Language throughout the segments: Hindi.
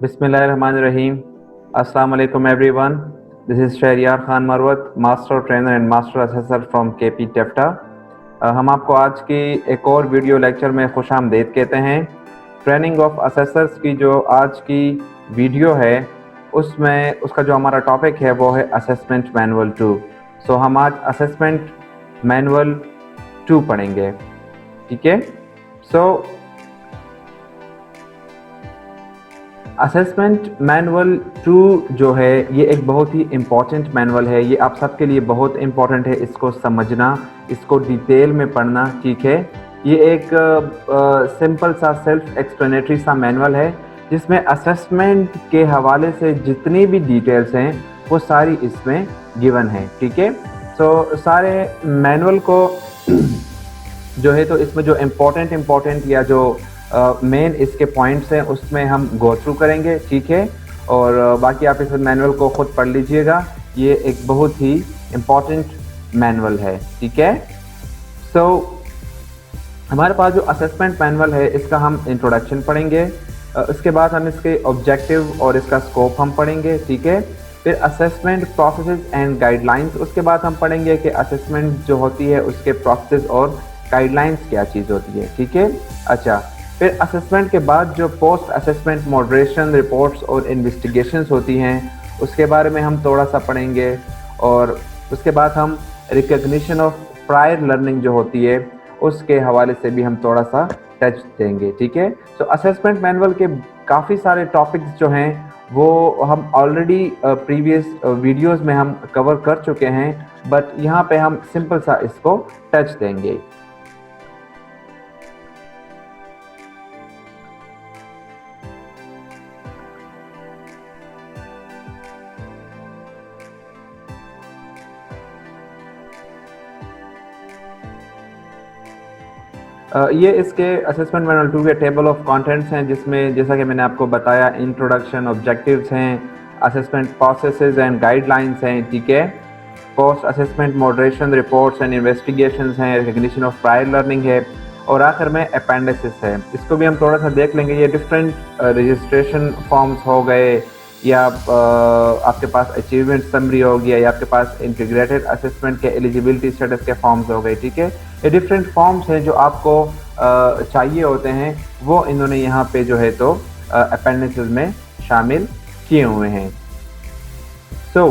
Bismillahirrahmanirrahim. Assalamu alaikum everyone. This is Shahriyar Khan Marwat, Master Trainer and Master Assessor from KP TEFTA. हम आपको आज की एक और वीडियो लेक्चर में खुशामदीद कहते हैं। ट्रेनिंग ऑफ असेसर्स की जो आज की वीडियो है उसमें उसका जो हमारा टॉपिक है वो है असेसमेंट मैनुअल 2। सो हम आज असेसमेंट मैनुअल 2 पढ़ेंगे, ठीक है। सो असेसमेंट मैनुअल 2 जो है ये एक बहुत ही इम्पॉर्टेंट मैनुअल है। ये आप सबके लिए बहुत इम्पॉर्टेंट है इसको समझना, इसको डिटेल में पढ़ना, ठीक है। ये एक सिंपल सा सेल्फ एक्सप्लेनेटरी सा मैनुअल है जिसमें असेसमेंट के हवाले से जितनी भी डिटेल्स हैं वो सारी इसमें गिवन है, ठीक है। सो सारे मैनुअल को जो है तो इसमें जो इम्पोर्टेंट या जो मेन इसके पॉइंट्स हैं उसमें हम गो थ्रू करेंगे, ठीक है। और बाकी आप इस मैनुअल को ख़ुद पढ़ लीजिएगा। ये एक बहुत ही इम्पॉर्टेंट मैनुअल है, ठीक है। सो हमारे पास जो असेसमेंट मैनुअल है इसका हम इंट्रोडक्शन पढ़ेंगे, उसके बाद हम इसके ऑब्जेक्टिव और इसका स्कोप हम पढ़ेंगे, ठीक है। फिर असेसमेंट प्रोसेसेस एंड गाइडलाइंस, उसके बाद हम पढ़ेंगे कि असेसमेंट जो होती है उसके प्रोसेस और गाइडलाइंस क्या चीज़ होती है, ठीक है। अच्छा, फिर असेसमेंट के बाद जो पोस्ट असेसमेंट मॉडरेशन रिपोर्ट्स और इन्वेस्टिगेशंस होती हैं उसके बारे में हम थोड़ा सा पढ़ेंगे। और उसके बाद हम रिकग्निशन ऑफ प्रायर लर्निंग जो होती है उसके हवाले से भी हम थोड़ा सा टच देंगे, ठीक है। तो असेसमेंट मैनुअल के काफ़ी सारे टॉपिक्स जो हैं वो हम ऑलरेडी प्रीवियस वीडियोस में हम कवर कर चुके हैं, बट यहाँ पे हम सिंपल सा इसको टच देंगे। ये इसके असेसमेंट मैनुअल 2 के टेबल ऑफ कंटेंट्स हैं जिसमें जैसा कि मैंने आपको बताया इंट्रोडक्शन, ऑब्जेक्टिव्स हैं, असेसमेंट प्रोसेसेस एंड गाइडलाइंस हैं, ठीक है। Post assessment moderation reports and investigations हैं, रिकग्निशन ऑफ प्रायर लर्निंग है और आखिर में अपेंडिसेस है। इसको भी हम थोड़ा सा देख लेंगे। ये डिफरेंट रजिस्ट्रेशन फॉर्म्स हो गए या आपके पास अचीवमेंट समरी हो गया या आपके पास इंटीग्रेटेड असेसमेंट के एलिजिबिलिटी स्टेटस के फॉर्म्स हो गए, ठीक है। ये डिफरेंट फॉर्म्स हैं जो आपको चाहिए होते हैं, वो इन्होंने यहाँ पे जो है तो अपेंडिसेस में शामिल किए हुए हैं। सो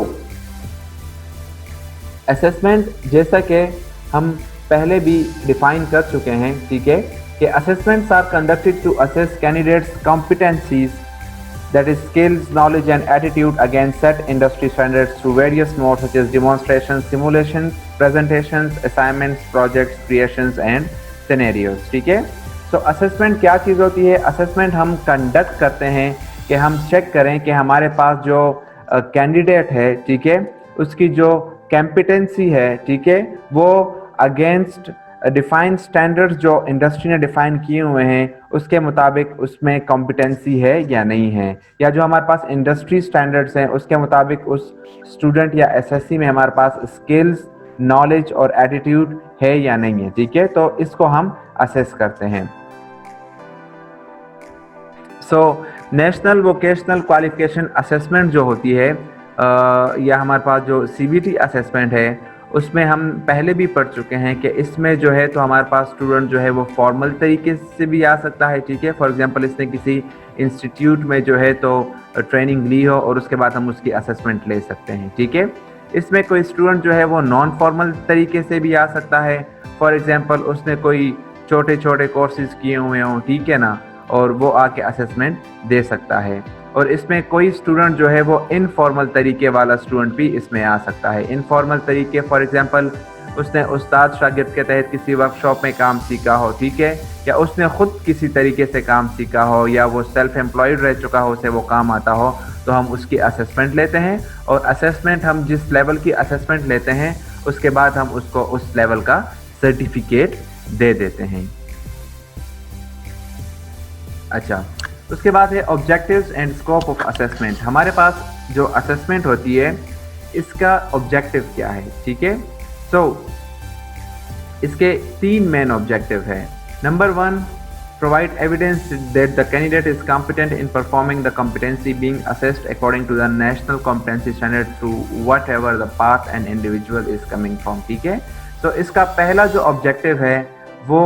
असेसमेंट जैसा कि हम पहले भी डिफाइन कर चुके हैं, ठीक है, कि assessments are conducted to assess candidates competencies, that is skills, knowledge and attitude against set industry standards through various modes such as demonstrations, simulations, presentations, assignments, projects, creations and scenarios, ठीक है। तो असेसमेंट क्या चीज़ होती है? असेसमेंट हम कंडक्ट करते हैं कि हम चेक करें कि हमारे पास जो कैंडिडेट है, ठीक है, उसकी जो कॉम्पिटेंसी है, ठीक है, वो अगेंस्ट डिफाइंड स्टैंडर्ड्स जो इंडस्ट्री ने डिफाइन किए हुए हैं उसके मुताबिक उसमें कॉम्पिटेंसी है या नहीं है, या जो हमारे पास इंडस्ट्री स्टैंडर्ड्स हैं उसके मुताबिक उस स्टूडेंट या एसएससी में हमारे पास स्किल्स, नॉलेज और एटीट्यूड है या नहीं है, ठीक है। तो इसको हम असेस करते हैं। So national vocational qualification assessment जो होती है या हमारे पास जो सीबीटी असेसमेंट है उसमें हम पहले भी पढ़ चुके हैं कि इसमें जो है तो हमारे पास स्टूडेंट जो है वो फॉर्मल तरीके से भी आ सकता है, ठीक है। फॉर एग्जांपल इसने किसी इंस्टीट्यूट में जो है तो ट्रेनिंग ली हो और उसके बाद हम उसकी असेसमेंट ले सकते हैं, ठीक है। इसमें कोई स्टूडेंट जो है वो नॉन फॉर्मल तरीके से भी आ सकता है। फॉर एग्जांपल उसने कोई छोटे छोटे कोर्सेज किए हुए हों, ठीक है ना, और वो आके असेसमेंट दे सकता है। और इसमें कोई स्टूडेंट जो है वो इनफॉर्मल तरीके वाला स्टूडेंट भी इसमें आ सकता है। इनफॉर्मल तरीके फॉर एग्जांपल उसने उस्ताद शागिर्द के तहत किसी वर्कशॉप में काम सीखा हो, ठीक है, या उसने ख़ुद किसी तरीके से काम सीखा हो या वो सेल्फ एम्प्लॉयड रह चुका हो, उसे वो काम आता हो, तो हम उसकी असेसमेंट लेते हैं। और असेसमेंट हम जिस लेवल की असेसमेंट लेते हैं उसके बाद हम उसको उस लेवल का सर्टिफिकेट दे देते हैं। अच्छा, उसके बाद है objectives and scope of assessment. हमारे पास जो असेसमेंट होती है इसका ऑब्जेक्टिव क्या है, ठीक है। सो इसके 3 मेन ऑब्जेक्टिव है। Number 1 provide evidence that the candidate is competent in performing the competency being assessed according to the national competency standard through whatever the path an individual is coming from। ठीक है, तो इसका पहला जो ऑब्जेक्टिव है वो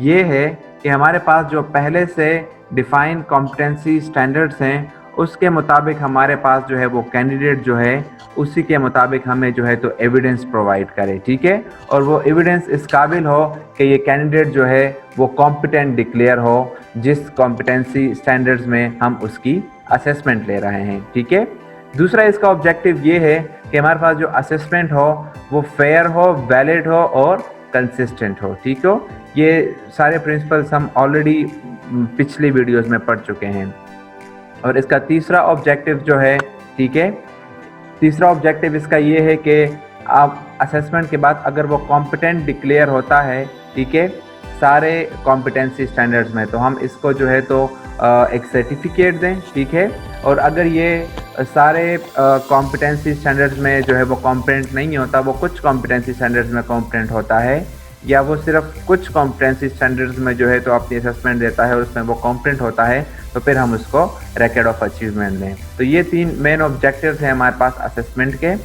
ये है कि हमारे पास जो पहले से डिफाइन कॉम्पिटेंसी स्टैंडर्ड्स हैं उसके मुताबिक हमारे पास जो है वो कैंडिडेट जो है उसी के मुताबिक हमें जो है तो एविडेंस प्रोवाइड करे। ठीक है, और वो एविडेंस इस काबिल हो कि ये कैंडिडेट जो है वो कॉम्पिटेंट डिक्लेयर हो जिस कॉम्पिटेंसी स्टैंडर्ड्स में हम उसकी असेसमेंट ले रहे हैं। ठीक है, दूसरा इसका ऑब्जेक्टिव ये है कि हमारे पास जो असेसमेंट हो वो फेयर हो, वैलिड हो और कंसिस्टेंट हो। ठीक हो, ये सारे प्रिंसिपल्स हम ऑलरेडी पिछली वीडियोस में पढ़ चुके हैं। और इसका तीसरा ऑब्जेक्टिव जो है, ठीक है, तीसरा ऑब्जेक्टिव इसका ये है कि आप असेसमेंट के बाद अगर वो कॉम्पिटेंट डिक्लेयर होता है, ठीक है, सारे कॉम्पिटेंसी स्टैंडर्ड्स में, तो हम इसको जो है तो एक सर्टिफिकेट दें। ठीक है, और अगर ये सारे कॉम्पिटेंसी स्टैंडर्ड्स में जो है वो कॉम्पिटेंट नहीं होता, वो कुछ कॉम्पिटेंसी स्टैंडर्ड्स में कॉम्पिटेंट होता है, या वो सिर्फ कुछ कॉम्पिटेंसी स्टैंडर्ड्स में जो है तो अपनी असेसमेंट देता है और उसमें वो कॉम्पिटेंट होता है, तो फिर हम उसको रिकॉर्ड ऑफ अचीवमेंट दें। तो ये 3 मेन ऑब्जेक्टिव्स हैं हमारे पास असेसमेंट के।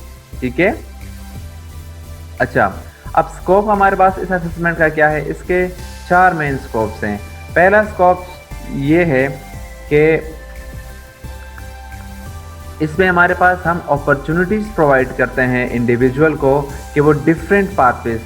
ठीक है, अच्छा, अब स्कोप हमारे पास इस असेसमेंट का क्या है? इसके 4 मेन स्कोप्स हैं। पहला स्कोप ये है कि इसमें हमारे पास हम अपॉर्चुनिटीज़ प्रोवाइड करते हैं इंडिविजुअल को कि वो डिफरेंट पाथवेज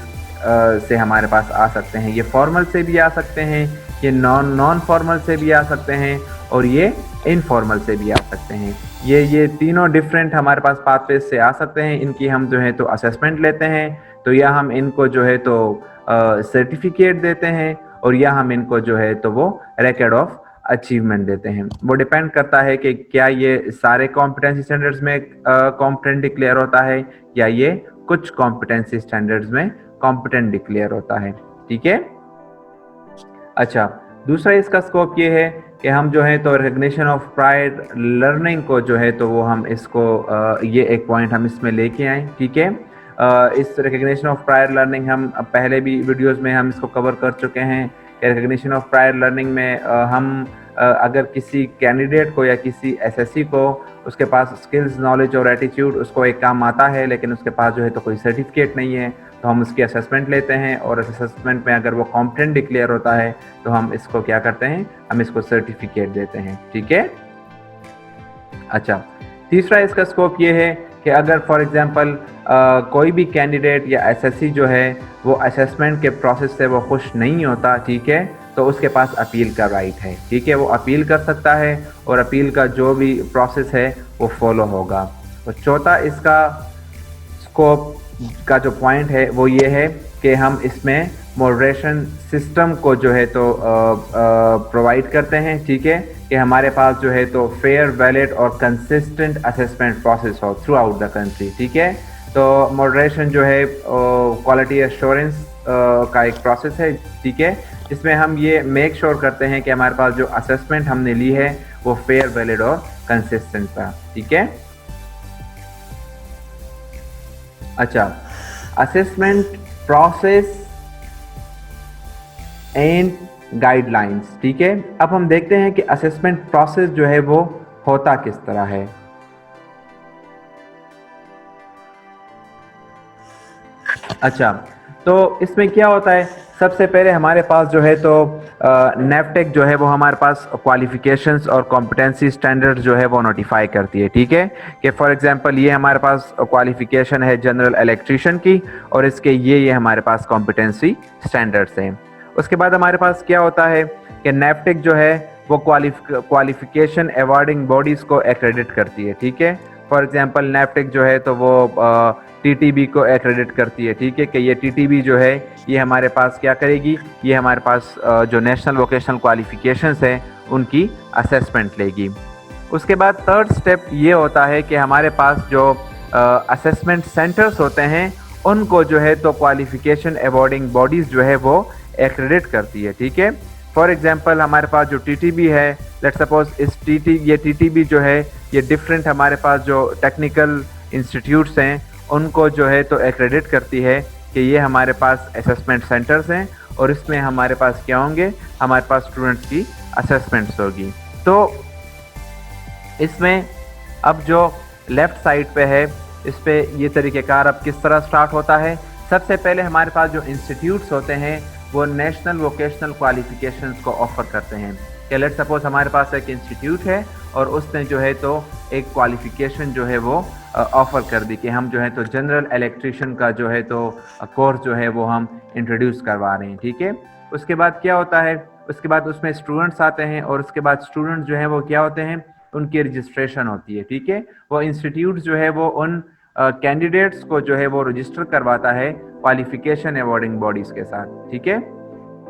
से हमारे पास आ सकते हैं। ये फॉर्मल से भी आ सकते हैं, ये नॉन फॉर्मल से भी आ सकते हैं और ये इनफॉर्मल से भी आ सकते हैं। ये तीनों डिफरेंट हमारे पास पाथवेज से आ सकते हैं। इनकी हम जो है तो असेसमेंट लेते हैं, तो या हम इनको जो है तो सर्टिफिकेट देते हैं, और या हम इनको जो है तो वो रिकॉर्ड ऑफ अचीवमेंट देते हैं। वो डिपेंड करता है कि क्या ये सारे कॉम्पिटेंसी स्टैंडर्ड्स में कॉम्पिटेंट डिक्लेयर होता है या ये कुछ कॉम्पिटेंसी स्टैंडर्ड्स में कॉम्पिटेंट डिक्लेयर होता है। ठीक है, अच्छा, दूसरा इसका स्कोप ये है कि हम जो है तो रिकग्निशन ऑफ प्रायर लर्निंग को जो है तो वो हम इसको ये एक पॉइंट हम इसमें लेके आए। ठीक है, इस रिकग्निशन ऑफ प्रायर लर्निंग हम पहले भी वीडियोस में हम इसको कवर कर चुके हैं कि रिकग्निशन ऑफ प्रायर लर्निंग में हम अगर किसी कैंडिडेट को या किसी एसएससी को उसके पास स्किल्स, नॉलेज और एटीट्यूड उसको एक काम आता है लेकिन उसके पास जो है तो कोई सर्टिफिकेट नहीं है, तो हम उसकी असेसमेंट लेते हैं और असेसमेंट में अगर वो कॉम्पिटेंट डिक्लेयर होता है तो हम इसको क्या करते हैं, हम इसको सर्टिफिकेट देते हैं। ठीक है, अच्छा, तीसरा इसका स्कोप ये है कि अगर फॉर एग्जांपल कोई भी कैंडिडेट या एसएससी जो है वो असेसमेंट के प्रोसेस से वो खुश नहीं होता, ठीक है, तो उसके पास अपील का राइट है। ठीक है, वो अपील कर सकता है और अपील का जो भी प्रोसेस है वो फॉलो होगा। और चौथा इसका स्कोप का जो पॉइंट है वो ये है कि हम इसमें मॉडरेशन सिस्टम को जो है तो प्रोवाइड करते हैं। ठीक है, कि हमारे पास जो है तो फेयर, वैलिड और कंसिस्टेंट असेसमेंट प्रोसेस हो थ्रू आउट द कंट्री। ठीक है, तो मॉडरेशन जो है क्वालिटी एश्योरेंस का एक प्रोसेस है। ठीक है, जिसमें हम ये मेक श्योर करते हैं कि हमारे पास जो असेसमेंट हमने ली है वो फेयर, वैलिड और कंसिस्टेंट था। ठीक है, अच्छा, असेसमेंट प्रोसेस एंड गाइडलाइंस। ठीक है, अब हम देखते हैं कि असेसमेंट प्रोसेस जो है वो होता किस तरह है। अच्छा, तो इसमें क्या होता है, सबसे पहले हमारे पास जो है तो नेफ्टेक जो है वो हमारे पास क्वालिफिकेशंस और कॉम्पिटेंसी स्टैंडर्ड जो है वो नोटिफाई करती है। ठीक है, कि फॉर एग्जांपल ये हमारे पास क्वालिफिकेशन है जनरल इलेक्ट्रीशियन की और इसके ये हमारे पास कॉम्पिटेंसी स्टैंडर्ड्स हैं। उसके बाद हमारे पास क्या होता है कि नेफ्टेक जो है वो क्वालिफिकेशन अवार्डिंग बॉडीज़ को एक्रेडिट करती है। ठीक है, फॉर एग्जांपल नेफ्टेक जो है तो वो टीटीबी को एक्रेडिट करती है। ठीक है, कि ये टीटीबी जो है ये हमारे पास क्या करेगी, ये हमारे पास जो नेशनल वोकेशनल क्वालिफिकेशंस हैं उनकी असेसमेंट लेगी। उसके बाद थर्ड स्टेप ये होता है कि हमारे पास जो असेसमेंट सेंटर्स होते हैं उनको जो है तो क्वालिफिकेशन अवार्डिंग बॉडीज़ जो है वो एक्रेडिट करती है। ठीक है, फॉर एग्जांपल हमारे पास जो टीटीबी है, लेट्स सपोज इस टीटीबी जो है ये डिफरेंट हमारे पास जो टेक्निकल इंस्टीट्यूट्स हैं उनको जो है तो एक्रेडिट करती है कि ये हमारे पास असेसमेंट सेंटर्स हैं और इसमें हमारे पास क्या होंगे, हमारे पास स्टूडेंट्स की असेसमेंट्स होगी। तो इसमें अब जो लेफ़्ट साइड पे है, इस पे ये तरीक़ेकार अब किस तरह स्टार्ट होता है। सबसे पहले हमारे पास जो इंस्टीट्यूट्स होते हैं वो नेशनल वोकेशनल क्वालिफ़िकेशंस को ऑफ़र करते हैं। कि लेट्स सपोज़ हमारे पास एक इंस्टीट्यूट है और उसने जो है तो एक क्वालिफ़िकेशन जो है वो ऑफ़र कर दी कि हम जो है तो जनरल इलेक्ट्रीशियन का जो है तो कोर्स जो है वो हम इंट्रोड्यूस करवा रहे हैं, ठीक है। उसके बाद क्या होता है, उसके बाद उसमें स्टूडेंट्स आते हैं और उसके बाद स्टूडेंट्स जो हैं वो क्या होते हैं, उनकी रजिस्ट्रेशन होती है, ठीक है। वो इंस्टीट्यूट जो है वो उन कैंडिडेट्स को जो है वो रजिस्टर करवाता है क्वालिफिकेशन अवॉर्डिंग बॉडीज़ के साथ, ठीक है।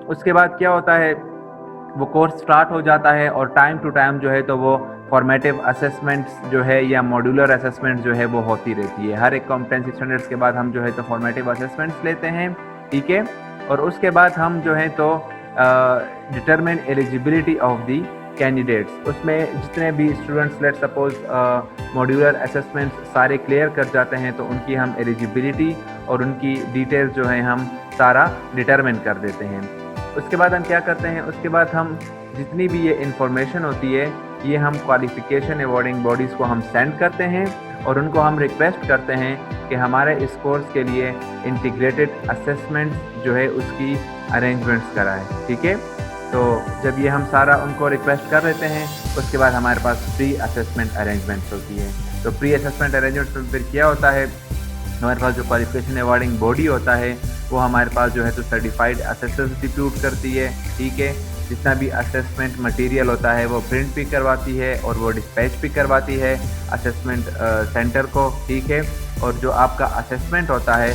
उसके बाद क्या होता है, वो कोर्स स्टार्ट हो जाता है और टाइम टू टाइम जो है तो वो फॉर्मेटिव असेसमेंट्स जो है या मॉड्यूलर असेसमेंट जो है वो होती रहती है। हर एक कॉम्पिटेंसी स्टैंडर्ड्स के बाद हम जो है तो फॉर्मेटिव असेसमेंट्स लेते हैं, ठीक है। और उसके बाद हम जो है तो determine eligibility of the candidates. उसमें जितने भी students let suppose modular assessments सारे क्लियर कर जाते हैं तो उनकी हम एलिजिबिलिटी और उनकी डिटेल्स जो है हम सारा डिटरमिन कर देते हैं। उसके बाद हम क्या करते हैं, उसके बाद हम जितनी भी ये इंफॉर्मेशन होती है ये हम क्वालिफिकेशन अवॉर्डिंग बॉडीज़ को हम सेंड करते हैं और उनको हम रिक्वेस्ट करते हैं कि हमारे इस कोर्स के लिए इंटीग्रेटेड असेसमेंट जो है उसकी अरेंजमेंट्स कराएं, ठीक है। तो जब ये हम सारा उनको रिक्वेस्ट कर देते हैं उसके बाद हमारे पास प्री असेसमेंट अरेंजमेंट्स होती है। तो प्री असेसमेंट अरेंजमेंट में फिर क्या होता है, हमारे पास जो क्वालिफिकेशन अवॉर्डिंग बॉडी होता है वो हमारे पास जो है तो सर्टिफाइड असेसर्स डिप्यूट करती है, ठीक है। जितना भी असेसमेंट मटेरियल होता है वो प्रिंट भी करवाती है और वो डिस्पैच भी करवाती है असेसमेंट सेंटर को, ठीक है। और जो आपका असेसमेंट होता है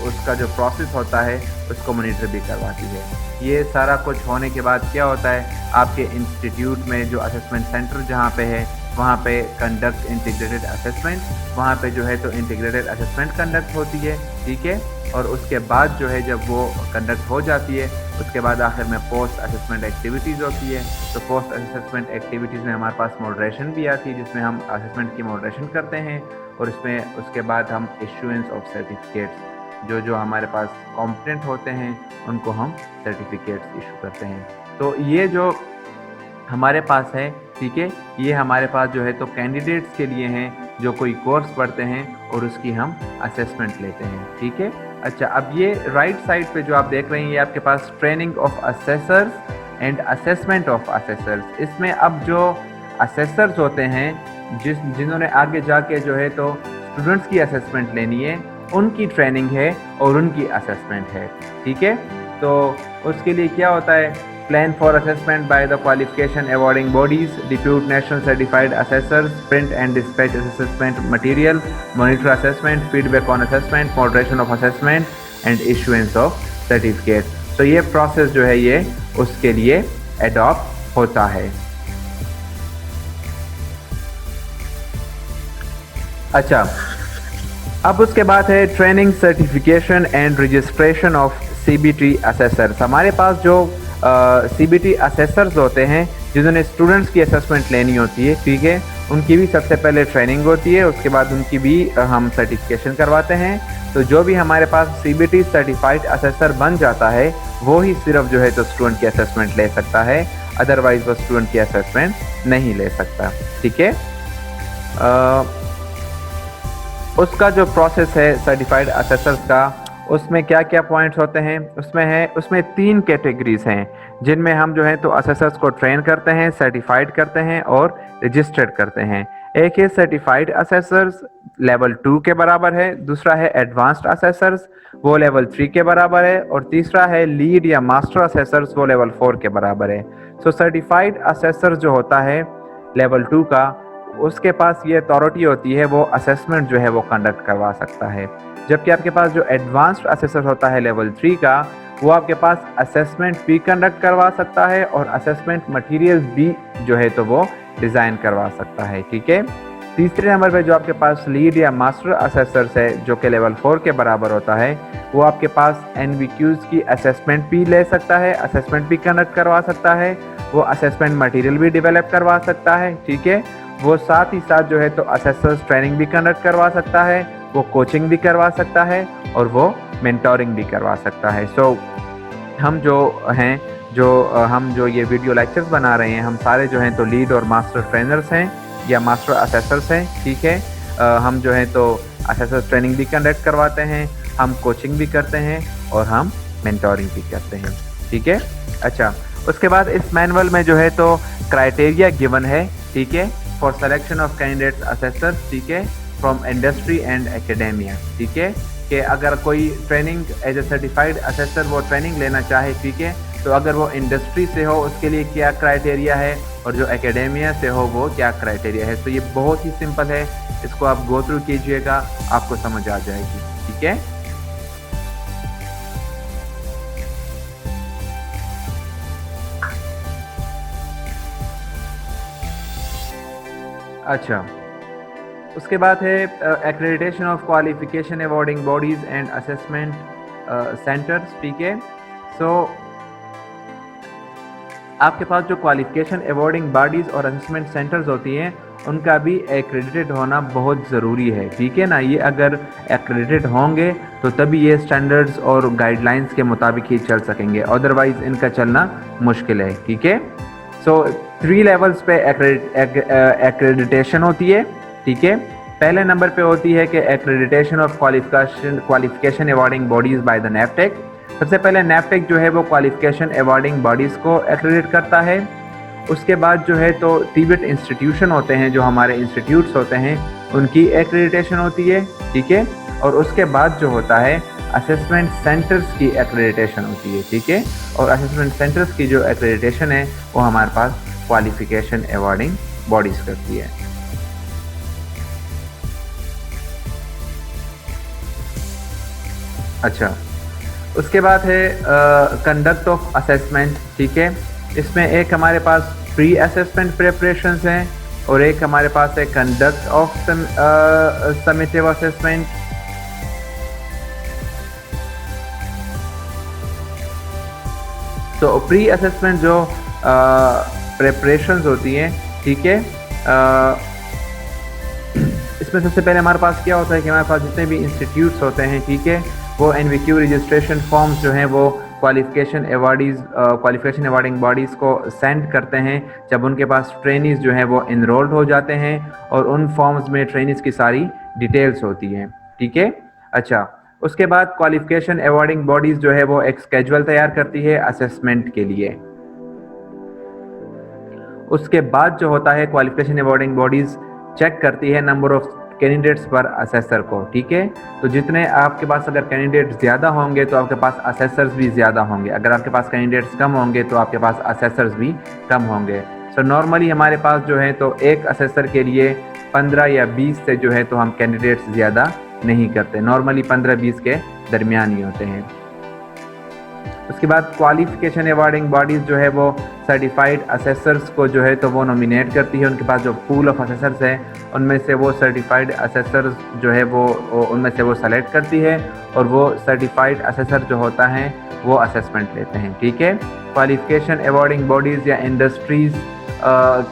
उसका जो प्रोसेस होता है उसको मॉनिटर भी करवाती है। ये सारा कुछ होने के बाद क्या होता है, आपके इंस्टीट्यूट में जो असेसमेंट सेंटर जहाँ पे है वहाँ पे कंडक्ट इंटीग्रेटेड असेसमेंट, वहाँ पे जो है तो इंटीग्रेटेड असेसमेंट कंडक्ट होती है, ठीक है। और उसके बाद जो है जब वो कंडक्ट हो जाती है उसके बाद आखिर में पोस्ट असेसमेंट एक्टिविटीज़ होती है। तो पोस्ट असेसमेंट एक्टिविटीज़ में हमारे पास मॉडरेशन भी आती है जिसमें हम असेसमेंट की मॉडरेशन करते हैं और इसमें उसके बाद हम इशूएंस ऑफ सर्टिफिकेट्स जो हमारे पास कॉम्पिटेंट होते हैं उनको हम सर्टिफिकेट्स इशू करते हैं। तो ये जो हमारे पास है, ठीक है, ये हमारे पास जो है तो कैंडिडेट्स के लिए हैं जो कोई कोर्स पढ़ते हैं और उसकी हम असेसमेंट लेते हैं, ठीक है। अच्छा, अब ये राइट साइड पे जो आप देख रहे हैं ये आपके पास training of assessors and assessment of assessors. इसमें अब जो असेसर्स होते हैं जिन्होंने आगे जाके जो है तो स्टूडेंट्स की असेसमेंट लेनी है, उनकी ट्रेनिंग है और उनकी असेसमेंट है, ठीक है। तो उसके लिए क्या होता है, plan for assessment by the qualification awarding bodies, depute national certified assessors, print and dispatch assessment material, monitor assessment, feedback on assessment, moderation of assessment and issuance of certificate. तो ये प्रोसेस जो है ये उसके लिए एडॉप्ट होता है। अच्छा, अब उसके बाद है training, certification and registration of CBT assessors. हमारे पास जो सीबीटी असेसर्स होते हैं जिन्होंने स्टूडेंट्स की असेसमेंट लेनी होती है, ठीक है, उनकी भी सबसे पहले ट्रेनिंग होती है, उसके बाद उनकी भी हम सर्टिफिकेशन करवाते हैं। तो जो भी हमारे पास सीबीटी सर्टिफाइड असेसर बन जाता है वो ही सिर्फ जो है तो स्टूडेंट की असेसमेंट ले सकता है, अदरवाइज वो स्टूडेंट की असेसमेंट नहीं ले सकता, ठीक है। उसका जो प्रोसेस है सर्टिफाइड असेसर्स का, उसमें क्या क्या पॉइंट्स होते हैं, उसमें 3 कैटेगरीज हैं जिनमें हम जो है तो असेसर्स को ट्रेन करते हैं, सर्टिफाइड करते हैं और रजिस्टर्ड करते हैं। एक है सर्टिफाइड असेसर्स, लेवल 2 के बराबर है, दूसरा है एडवांस्ड असेसर्स, वो लेवल 3 के बराबर है, और तीसरा है लीड या मास्टर असेसर्स, वो लेवल 4 के बराबर है। सो सर्टिफाइड असेसर जो होता है लेवल 2 का, उसके पास ये अथॉरिटी होती है, वो असेसमेंट जो है वो कंडक्ट करवा सकता है। जबकि आपके पास जो एडवांस्ड असेसर होता है लेवल 3 का, वो आपके पास असेसमेंट भी कंडक्ट करवा सकता है और असेसमेंट मटेरियल्स भी जो है तो वो डिज़ाइन करवा सकता है, ठीक है। तीसरे नंबर पे जो आपके पास लीड या मास्टर असेसर्स है जो कि लेवल 4 के बराबर होता है, वो आपके पास एनवीक्यूज़ की असेसमेंट भी ले सकता है, असेसमेंट भी कंडक्ट करवा सकता है, वो असेसमेंट मटेरियल भी डेवलप करवा सकता है, ठीक है। वो साथ ही साथ जो है तो असेसर्स ट्रेनिंग भी कंडक्ट करवा सकता है, वो कोचिंग भी करवा सकता है और वो मेंटोरिंग भी करवा सकता है। सो हम जो हैं हम जो ये वीडियो लेक्चर्स बना रहे हैं, हम सारे जो हैं तो लीड और मास्टर ट्रेनर्स हैं या मास्टर असेसर्स हैं, ठीक है। हम जो हैं तो असेसर्स ट्रेनिंग भी कंडक्ट करवाते हैं, हम कोचिंग भी करते हैं और हम मेंटोरिंग भी करते हैं, ठीक है। अच्छा, उसके बाद इस मैनुअल में जो है तो क्राइटेरिया गिवन है, ठीक है, for selection of candidates assessors, ठीक है, फ्रॉम इंडस्ट्री एंड एकेडेमिया, ठीक है, कि अगर कोई training as a certified assessor वो ट्रेनिंग लेना चाहे, ठीक है, तो अगर वो इंडस्ट्री से हो उसके लिए क्या क्राइटेरिया है और जो एकेडेमिया से हो वो क्या क्राइटेरिया है। तो ये बहुत ही सिंपल है, इसको आप गो थ्रू कीजिएगा, आपको समझ आ जाएगी, ठीक है। अच्छा, उसके बाद है accreditation of qualification awarding bodies and assessment centres, ठीक है। सो आपके पास जो क्वालिफिकेशन अवॉर्डिंग बॉडीज और असेसमेंट सेंटर्स होती हैं उनका भी एक्रेडिटेड होना बहुत ज़रूरी है, ठीक है ना। ये अगर एक्रेडिटेड होंगे तो तभी ये स्टैंडर्ड्स और गाइडलाइंस के मुताबिक ही चल सकेंगे, अदरवाइज इनका चलना मुश्किल है, ठीक है। सो 3 लेवल्स पे एक्रेडिटेशन होती है, ठीक है। पहले नंबर पे होती है कि accreditation of qualification awarding bodies by the NAFTEC. सबसे पहले नैफटेक जो है वो क्वालिफिकेशन अवॉर्डिंग बॉडीज़ को एक्रेडिट करता है। उसके बाद जो है तो टिबेट इंस्टीट्यूशन होते हैं, जो हमारे इंस्टीट्यूट्स होते हैं उनकी एक्रेडिटेशन होती है, ठीक है। और उसके बाद जो होता है असेसमेंट सेंटर्स की एक्रेडिटेशन होती है, ठीक है। और असेसमेंट सेंटर्स की जो एक्रेडिटेशन है वो हमारे पास क्वालिफिकेशन अवॉर्डिंग बॉडीज़ करती है। अच्छा, उसके बाद है कंडक्ट ऑफ असेसमेंट, ठीक है। इसमें एक हमारे पास प्री असेसमेंट प्रिपरेशंस हैं और एक हमारे पास है कंडक्ट ऑफ समेटिव असेसमेंट। तो प्री असेसमेंट जो प्रिपरेशंस होती हैं, ठीक है, इसमें सबसे पहले हमारे पास क्या होता है कि हमारे पास जितने भी इंस्टीट्यूट्स होते हैं, ठीक है, वो एनवीक्यू रजिस्ट्रेशन फॉर्म्स जो हैं वो क्वालिफिकेशन अवॉर्डिंग बॉडीज़ को सेंड करते हैं जब उनके पास ट्रेनीज़ जो हैं वो इनरोल्ड हो जाते हैं और उन फॉर्म्स में ट्रेनीज़ की सारी डिटेल्स होती हैं, ठीक है। अच्छा, उसके बाद क्वालिफिकेशन अवॉर्डिंग बॉडीज़ जो है वो एक स्केड्यूल तैयार करती है असेसमेंट के लिए। उसके बाद जो होता है क्वालिफिकेशन अवॉर्डिंग बॉडीज़ चेक करती है नंबर ऑफ कैंडिडेट्स पर असेसर को, ठीक है। तो जितने आपके पास अगर कैंडिडेट्स ज़्यादा होंगे तो आपके पास असेसर्स भी ज़्यादा होंगे, अगर आपके पास कैंडिडेट्स कम होंगे तो आपके पास असेसर्स भी कम होंगे। सो नॉर्मली हमारे पास जो है तो एक असेसर के लिए 15 या 20 से जो है तो हम कैंडिडेट्स ज़्यादा नहीं करते, नॉर्मली 15-20 के दरमियान ही होते हैं। उसके बाद क्वालिफिकेशन अवॉर्डिंग बॉडीज़ जो है वो सर्टिफाइड असेसर्स को जो है तो वो नॉमिनेट करती है। उनके पास जो पूल ऑफ असेसर्स है उनमें से वो सर्टिफाइड असेसर्स जो है वो उनमें से वो सेलेक्ट करती है और वो सर्टिफाइड असेसर जो होता है वो असेसमेंट लेते हैं, ठीक है। क्वालिफिकेशन अवॉर्डिंग बॉडीज़ या इंडस्ट्रीज़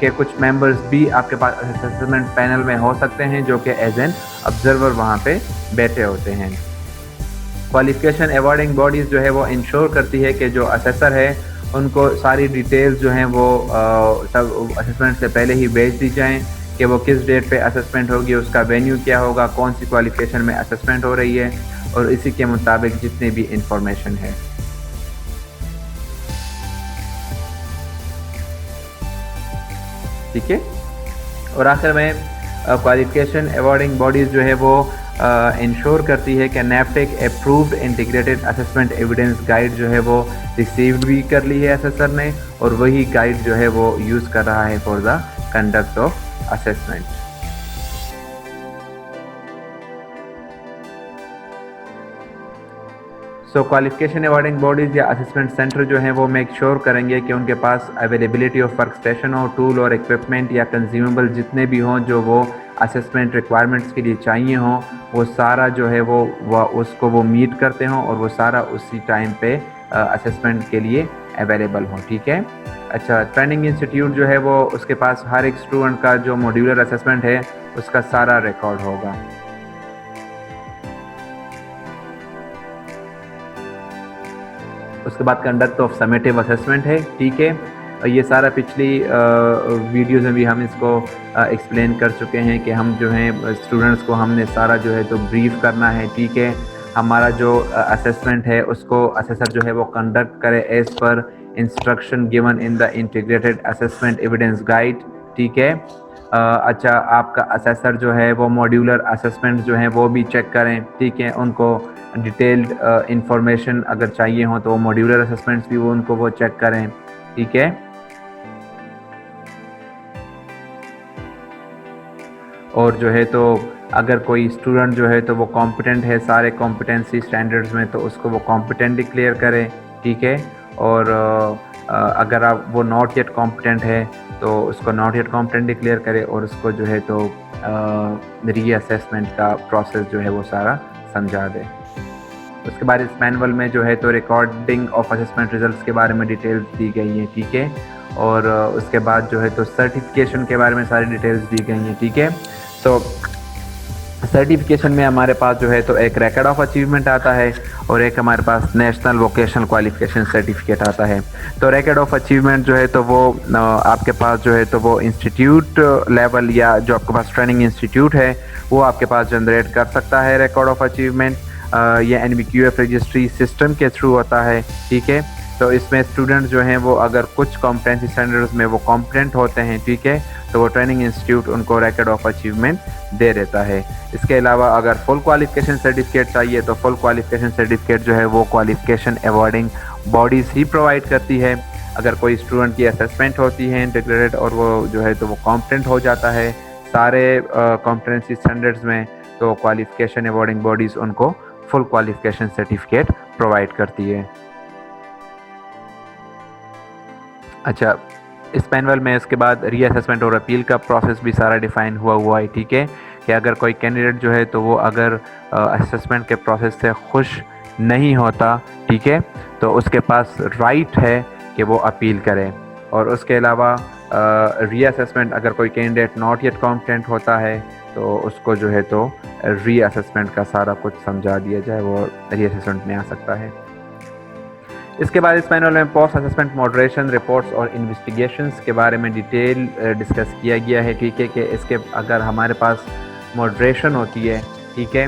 के कुछ मेंबर्स भी आपके पास असेसमेंट पैनल में हो सकते हैं जो कि एज एन ऑब्जर्वर वहाँ पे बैठे होते हैं। क्वालिफिकेशन अवॉर्डिंग बॉडीज़ जो है वो इंश्योर करती है कि जो असेसर है उनको सारी डिटेल्स जो हैं वो सब असेसमेंट से पहले ही भेज दी जाएं कि वो किस डेट पे असेसमेंट होगी, उसका वेन्यू क्या होगा, कौन सी क्वालिफिकेशन में असेसमेंट हो रही है और इसी के मुताबिक जितनी भी इंफॉर्मेशन है। ठीक है। और आखिर में क्वालिफिकेशन अवॉर्डिंग बॉडीज़ जो है वो इंश्योर करती है कि NAFTEC approved integrated assessment evidence guide जो है वो रिसीव्ड भी कर ली है असेसर ने और वही गाइड जो है वो यूज़ कर रहा है for the conduct of assessment. So qualification awarding bodies या असेसमेंट सेंटर जो हैं वो मेक श्योर करेंगे कि उनके पास अवेलेबिलिटी ऑफ वर्क स्टेशन हो, टूल और इक्विपमेंट या कंज्यूमेबल जितने भी हों जो वो असेसमेंट रिक्वायरमेंट्स के लिए चाहिए हों, वो सारा जो है वो उसको वो मीट करते हों और वो सारा उसी टाइम पे असेसमेंट के लिए अवेलेबल हो। ठीक है। अच्छा, ट्रेनिंग इंस्टीट्यूट जो है वो उसके पास हर एक स्टूडेंट का जो मॉड्यूलर असेसमेंट है उसका सारा रिकॉर्ड होगा। उसके बाद कंडक्ट ऑफ समेटिव असेसमेंट है, ठीक है। ये सारा पिछली वीडियोज़ में भी हम इसको एक्सप्लेन कर चुके हैं कि हम जो हैं स्टूडेंट्स को हमने सारा जो है तो ब्रीफ करना है, ठीक है। हमारा जो असेसमेंट है उसको असेसर जो है वो कंडक्ट करे as per instruction given in the integrated assessment evidence guide, ठीक है। अच्छा, आपका असेसर जो है वो मॉड्यूलर असेसमेंट जो है वो भी चेक करें, ठीक है। उनको डिटेल्ड इंफॉर्मेशन अगर चाहिए हो तो वो मॉड्यूलर असेसमेंट्स भी वो चेक करें, ठीक है। और जो है तो अगर कोई स्टूडेंट जो है तो वो कॉम्पिटेंट है सारे कॉम्पिटेंसी स्टैंडर्ड्स में, तो उसको वो कॉम्पिटेंट डिक्लेयर करें, ठीक है। और अगर आप वो नॉट येट कॉम्पिटेंट है तो उसको नॉट येट कॉम्पिटेंट डिक्लेयर करे और उसको जो है तो रीअसेसमेंट का प्रोसेस जो है वो सारा समझा दे। उसके बाद इस मैनुअल में जो है तो रिकॉर्डिंग ऑफ असेसमेंट रिजल्ट्स के बारे में डिटेल्स दी गई हैं, ठीक है। और उसके बाद जो है तो सर्टिफिकेशन के बारे में सारी डिटेल्स दी गई हैं, ठीक है। तो सर्टिफिकेशन में हमारे पास जो है तो एक रिकॉर्ड ऑफ अचीवमेंट आता है और एक हमारे पास नेशनल वोकेशनल क्वालिफिकेशन सर्टिफिकेट आता है। तो रिकॉर्ड ऑफ अचीवमेंट जो है तो वो आपके पास जो है तो वो इंस्टीट्यूट लेवल या जो आपके पास ट्रेनिंग इंस्टीट्यूट है वो आपके पास जनरेट कर सकता है रिकॉर्ड ऑफ अचीवमेंट। ये NVQF रजिस्ट्री सिस्टम के थ्रू होता है, ठीक है। तो इसमें स्टूडेंट्स जो हैं वो अगर कुछ कॉम्पिटेंसी स्टैंडर्ड्स में वो कॉम्पिटेंट होते हैं, ठीक है, तो वो ट्रेनिंग इंस्टीट्यूट उनको रिकॉर्ड ऑफ अचीवमेंट दे देता है। इसके अलावा अगर फुल क्वालिफिकेशन सर्टिफिकेट चाहिए तो फुल क्वालिफिकेशन सर्टिफिकेट जो है वो क्वालिफिकेशन अवॉर्डिंग बॉडीज़ ही प्रोवाइड करती है। अगर कोई स्टूडेंट की असेसमेंट होती है इंटीग्रेटेड और वो जो है तो वो कॉम्पिटेंट हो जाता है सारे कॉम्पिटेंसी स्टैंडर्ड्स में, तो क्वालिफिकेशन अवॉर्डिंग बॉडीज़ उनको फुल क्वालिफिकेशन सर्टिफिकेट प्रोवाइड करती है। अच्छा, इस मैनुअल में इसके बाद रीअसेसमेंट और अपील का प्रोसेस भी सारा डिफाइन हुआ है, ठीक है। कि अगर कोई कैंडिडेट जो है तो वो अगर असेसमेंट के प्रोसेस से खुश नहीं होता, ठीक है, तो उसके पास राइट है कि वो अपील करे। और उसके अलावा रीअसेसमेंट अगर कोई कैंडिडेट नॉट येट कॉम्पिटेंट होता है तो उसको जो है तो रीअसेसमेंट का सारा कुछ समझा दिया जाए, वो रीअसेसमेंट में आ सकता है। इसके बाद इस मैनुअल में पोस्ट असेसमेंट मॉडरेशन रिपोर्ट्स और इन्वेस्टिगेशंस के बारे में डिटेल डिस्कस किया गया है, ठीक है। कि इसके अगर हमारे पास मॉडरेशन होती है, ठीक है,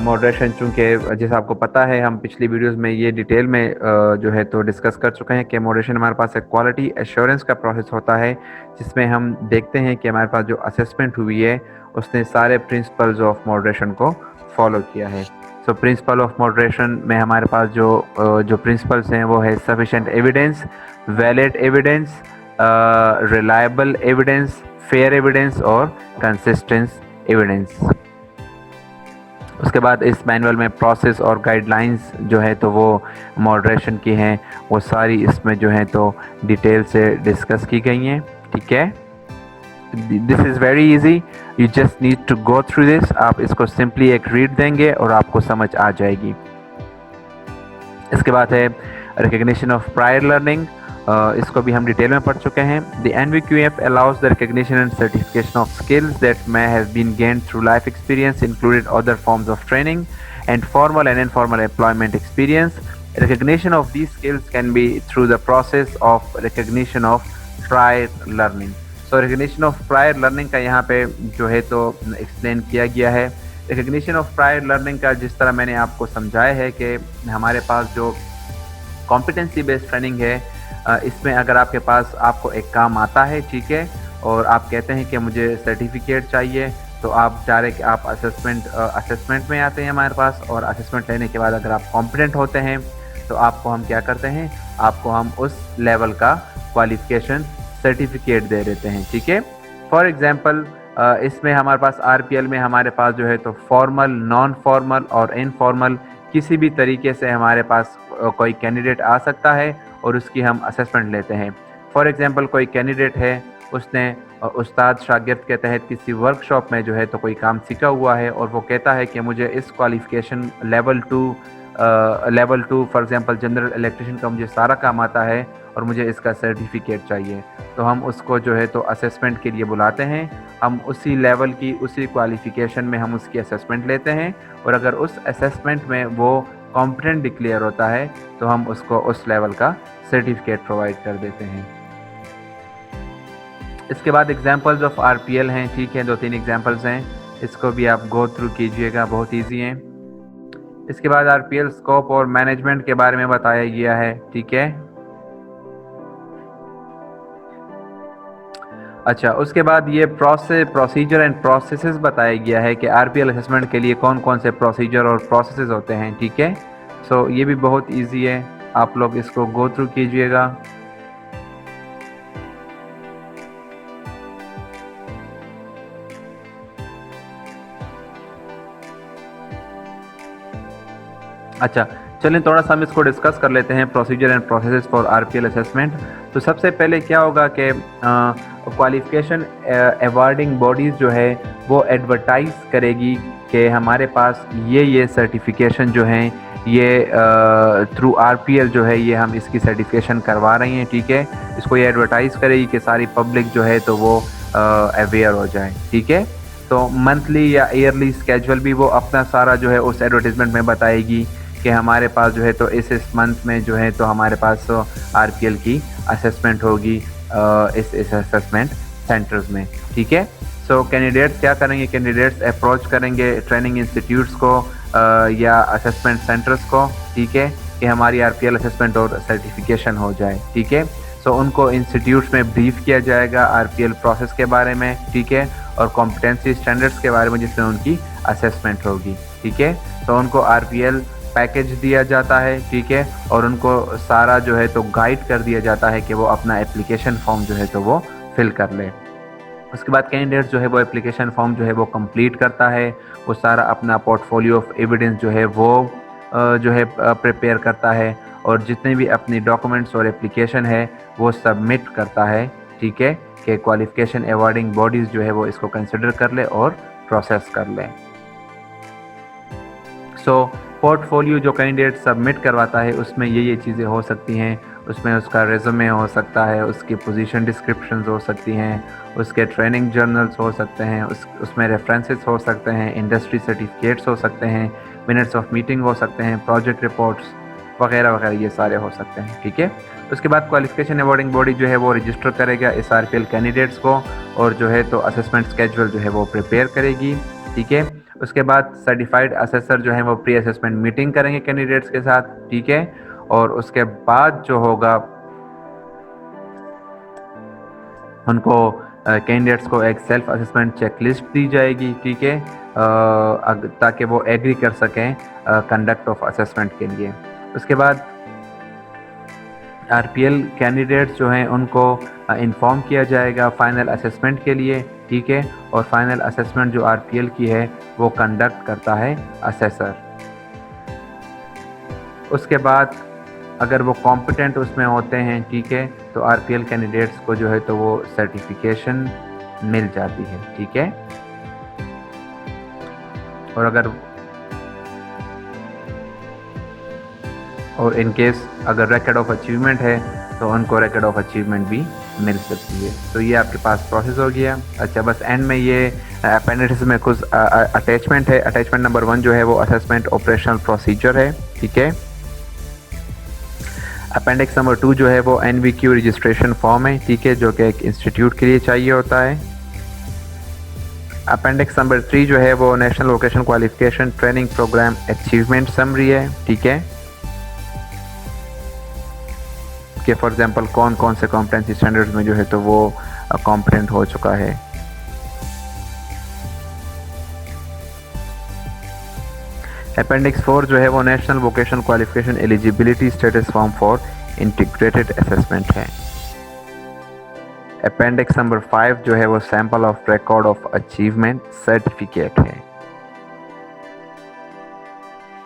मॉडरेशन चूँकि जैसा आपको पता है हम पिछली वीडियोस में ये डिटेल में जो है तो डिस्कस कर चुके हैं कि मॉडरेशन हमारे पास एक क्वालिटी एश्योरेंस का प्रोसेस होता है जिसमें हम देखते हैं कि हमारे पास जो असेसमेंट हुई है उसने सारे प्रिंसिपल्स ऑफ मॉडरेशन को फॉलो किया है। सो प्रिंसिपल ऑफ मॉडरेशन में हमारे पास जो प्रिंसिपल्स हैं वो है sufficient evidence, valid evidence, reliable evidence, fair evidence और कंसिस्टेंस एविडेंस। उसके बाद इस मैनुअल में प्रोसेस और गाइडलाइंस जो है तो वो मॉडरेशन की हैं, वो सारी इसमें जो है तो डिटेल से डिस्कस की गई हैं, ठीक है। This is very easy, you just need to go through this. आप इसको सिंपली एक रीड देंगे और आपको समझ आ जाएगी। इसके बाद है रिकग्निशन ऑफ प्रायर लर्निंग, इसको भी हम डिटेल में पढ़ चुके हैं। The NVQF allows the recognition and certification of skills that may have been gained through life experience, included other forms of training and formal and informal employment experience. Recognition of these skills can be through the process of recognition of prior learning. So recognition of prior learning का यहाँ पे जो है तो एक्सप्लेन किया गया है। रिकग्निशन ऑफ प्रायर लर्निंग का जिस तरह मैंने आपको समझाया है कि हमारे पास जो कॉम्पिटेंसी बेस्ड ट्रेनिंग है, इसमें अगर आपके पास आपको एक काम आता है, ठीक है, और आप कहते हैं कि मुझे सर्टिफिकेट चाहिए, तो आप डायरेक्ट आप असेसमेंट में आते हैं हमारे पास, और असेसमेंट लेने के बाद अगर आप कॉम्पिटेंट होते हैं तो आपको हम क्या करते हैं, आपको हम उस लेवल का क्वालिफिकेशन सर्टिफिकेट दे देते हैं, ठीक है। फॉर एग्जांपल इसमें हमारे पास RPL में हमारे पास जो है तो फॉर्मल, नॉन फॉर्मल और इनफॉर्मल किसी भी तरीके से हमारे पास कोई कैंडिडेट आ सकता है और उसकी हम असेसमेंट लेते हैं। फॉर एग्जांपल कोई कैंडिडेट है, उसने उस्ताद शागिर्द के तहत किसी वर्कशॉप में जो है तो कोई काम सीखा हुआ है और वो कहता है कि मुझे इस qualification level two for example general electrician का मुझे सारा काम आता है और मुझे इसका सर्टिफिकेट चाहिए, तो हम उसको जो है तो असेसमेंट के लिए बुलाते हैं। हम उसी लेवल की, उसी क्वालिफिकेशन में हम उसकी असेसमेंट लेते हैं और अगर उस असेसमेंट में वो कॉम्पिटेंट डिक्लेयर होता है तो हम उसको उस लेवल का सर्टिफिकेट प्रोवाइड कर देते हैं। इसके बाद एग्जांपल्स ऑफ आरपीएल हैं, ठीक है, 2-3 एग्जांपल्स हैं, इसको भी आप गो थ्रू कीजिएगा, बहुत इजी हैं। इसके बाद आरपीएल स्कोप और मैनेजमेंट के बारे में बताया गया है, ठीक है। अच्छा, उसके बाद ये प्रोसीजर एंड प्रोसेसेस बताया गया है कि आरपीएल असेसमेंट के लिए कौन कौन से प्रोसीजर और प्रोसेसेस होते हैं, ठीक है। सो ये भी बहुत इजी है, आप लोग इसको गो थ्रू कीजिएगा। अच्छा, चलिए थोड़ा सा हम इसको डिस्कस कर लेते हैं, procedure and processes for RPL assessment. तो सबसे पहले क्या होगा कि क्वालिफिकेशन अवार्डिंग बॉडीज़ जो है वो एडवर्टाइज करेगी कि हमारे पास ये सर्टिफिकेशन जो हैं ये थ्रू आरपीएल जो है ये हम इसकी सर्टिफिकेशन करवा रहे हैं, ठीक है। इसको ये एडवर्टाइज़ करेगी कि सारी पब्लिक जो है तो वो अवेयर हो जाए, ठीक है। तो मंथली या ईयरली स्केजुअल भी वो अपना सारा जो है उस एडवर्टीजमेंट में बताएगी कि हमारे पास जो है तो इस मंथ में जो है तो हमारे पास आरपीएल की असेसमेंट होगी इस असेसमेंट सेंटर्स में, ठीक है। सो कैंडिडेट्स क्या करेंगे, कैंडिडेट्स अप्रोच करेंगे ट्रेनिंग इंस्टीट्यूट्स को या असेसमेंट सेंटर्स को, ठीक है, कि हमारी आरपीएल असेसमेंट और सर्टिफिकेशन हो जाए, ठीक है। सो उनको इंस्टीट्यूट्स में ब्रीफ किया जाएगा आरपीएल प्रोसेस के बारे में, ठीक है, और कॉम्पिटेंसी स्टैंडर्ड्स के बारे में जिसमें उनकी असेसमेंट होगी, ठीक है। तो उनको आरपीएल पैकेज दिया जाता है, ठीक है, और उनको सारा जो है तो गाइड कर दिया जाता है कि वो अपना एप्लीकेशन फॉर्म जो है तो वो फिल कर ले। उसके बाद कैंडिडेट जो है वो एप्लीकेशन फॉर्म जो है वो कंप्लीट करता है, वो सारा अपना पोर्टफोलियो ऑफ एविडेंस जो है वो जो है प्रिपेयर करता है, और जितने भी अपनी डॉक्यूमेंट्स और एप्लीकेशन है वो सबमिट करता है, ठीक है, कि क्वालिफिकेशन अवार्डिंग बॉडीज़ जो है वो इसको कंसिडर कर ले और प्रोसेस कर ले। सो पोर्टफोलियो जो कैंडिडेट सबमिट करवाता है उसमें ये चीज़ें हो सकती हैं, उसमें उसका रेज़्यूमे हो सकता है, उसकी पोजीशन डिस्क्रिप्शंस हो सकती हैं, उसके ट्रेनिंग जर्नल्स हो सकते हैं, उसमें रेफरेंसेस हो सकते हैं, इंडस्ट्री सर्टिफिकेट्स हो सकते हैं, मिनट्स ऑफ मीटिंग हो सकते हैं, प्रोजेक्ट रिपोर्ट्स वगैरह वगैरह, ये सारे हो सकते हैं, ठीक है। उसके बाद क्वालिफिकेशन अवार्डिंग बॉडी जो है वो रजिस्टर करेगा इस आरपीएल कैंडिडेट्स को, और जो है तो असेसमेंट स्केड्यूल जो है वो प्रिपेयर करेगी, ठीक है। उसके बाद सर्टिफाइड असेसर जो है वो प्री असेसमेंट मीटिंग करेंगे कैंडिडेट्स के साथ, ठीक है, और उसके बाद जो होगा उनको कैंडिडेट्स को एक सेल्फ असेसमेंट चेकलिस्ट दी जाएगी, ठीक है, ताकि वो एग्री कर सकें कंडक्ट ऑफ असेसमेंट के लिए। उसके बाद आरपीएल कैंडिडेट्स जो हैं उनको इन्फॉर्म किया जाएगा फाइनल असेसमेंट के लिए, ठीक है, और फाइनल असेसमेंट जो आरपीएल की है वो कंडक्ट करता है असेसर। उसके बाद अगर वो कॉम्पिटेंट उसमें होते हैं, ठीक है, तो आरपीएल कैंडिडेट्स को जो है तो वो सर्टिफिकेशन मिल जाती है, ठीक है। और इन केस अगर रिकॉर्ड ऑफ अचीवमेंट है तो उनको रिकॉर्ड ऑफ अचीवमेंट भी मिल सकती है। तो ये आपके पास प्रोसेस हो गया। अच्छा, बस एंड में ये अपेंडिक्स में कुछ अटैचमेंट है। अटैचमेंट नंबर 1 जो है वो असेसमेंट ऑपरेशनल प्रोसीजर है, ठीक है। अपेंडिक्स नंबर 2 जो है वो एनवीक्यू रजिस्ट्रेशन फॉर्म है, ठीक है, जो कि एक इंस्टीट्यूट के लिए चाहिए होता है। अपेंडिक्स नंबर 3 जो है वो national vocational qualification training programme achievement summary है, ठीक है, कि फॉर एग्जांपल कौन कौन से कॉम्पिटेंसी स्टैंडर्ड्स में जो है तो वो कॉम्पिटेंट हो चुका है। अपेंडिक्स 4 जो है वो national vocational qualification eligibility status form for integrated assessment है। अपेंडिक्स नंबर 5 जो है वो sample of record of achievement certificate है।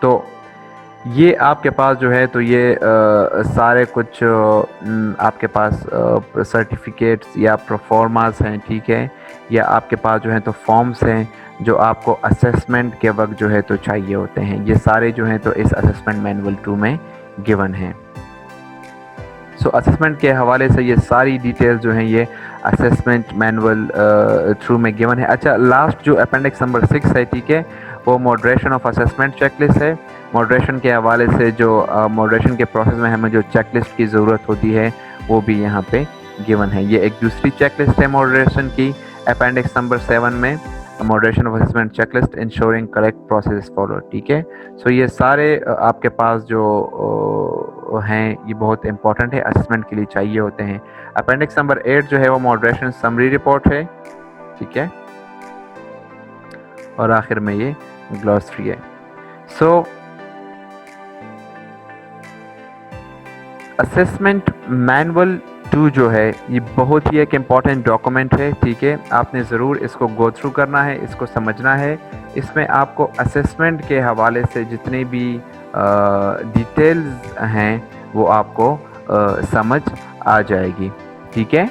तो ये आपके पास जो है तो ये सारे कुछ आपके पास सर्टिफिकेट्स या प्रोफॉर्मास हैं, ठीक है, या आपके पास जो है तो फॉर्म्स हैं जो आपको असेसमेंट के वक्त जो है तो चाहिए होते हैं। ये सारे जो हैं तो इस असेसमेंट मैनुअल 2 में गिवन हैं। सो असेसमेंट के हवाले से ये सारी डिटेल्स जो हैं ये असेसमेंट मैनुअल थ्रू में गिवन है। अच्छा, लास्ट जो अपेंडिक्स नंबर 6 है, ठीक है, वो मॉडरेशन ऑफ असेसमेंट चेकलिस्ट है। मॉडरेशन के हवाले से जो मॉडरेशन के प्रोसेस में हमें जो चेकलिस्ट की ज़रूरत होती है वो भी यहाँ पे गिवन है। ये एक दूसरी चेकलिस्ट है मॉडरेशन की, अपेंडिक्स नंबर 7 में, moderation of assessment checklist ensuring correct process follow. ठीक है, सो ये सारे आपके पास जो हैं ये बहुत इंपॉर्टेंट है, असेसमेंट के लिए चाहिए होते हैं। अपेंडिक्स नंबर 8 जो है वो मॉडरेशन समरी रिपोर्ट है। ठीक है, और आखिर में ये ग्लॉसरी है। सो असेसमेंट मैनुअल 2 जो है ये बहुत ही एक इम्पॉर्टेंट डॉक्यूमेंट है। ठीक है, आपने ज़रूर इसको गो थ्रू करना है, इसको समझना है। इसमें आपको असेसमेंट के हवाले से जितने भी डिटेल्स हैं वो आपको समझ आ जाएगी। ठीक है,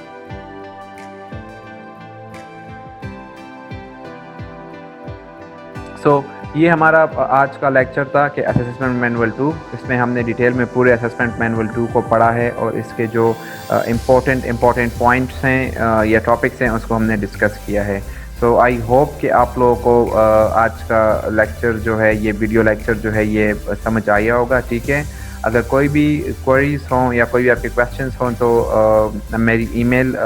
सो ये हमारा आज का लेक्चर था कि असेसमेंट मैनुअल 2, इसमें हमने डिटेल में पूरे असेसमेंट मैनुअल 2 को पढ़ा है और इसके जो इम्पोर्टेंट पॉइंट्स हैं या टॉपिक्स हैं उसको हमने डिस्कस किया है। सो आई होप कि आप लोगों को आज का लेक्चर जो है, ये वीडियो लेक्चर जो है ये समझ आया होगा। ठीक है, अगर कोई भी क्वेरीज हों या कोई भी आपके क्वेश्चंस हों तो मेरी ईमेल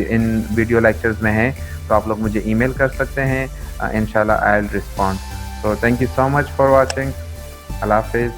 इन वीडियो लेक्चर्स में है, तो आप लोग मुझे ईमेल कर सकते हैं। इंशाल्लाह I will respond. So thank you so much for watching. Allah Hafiz.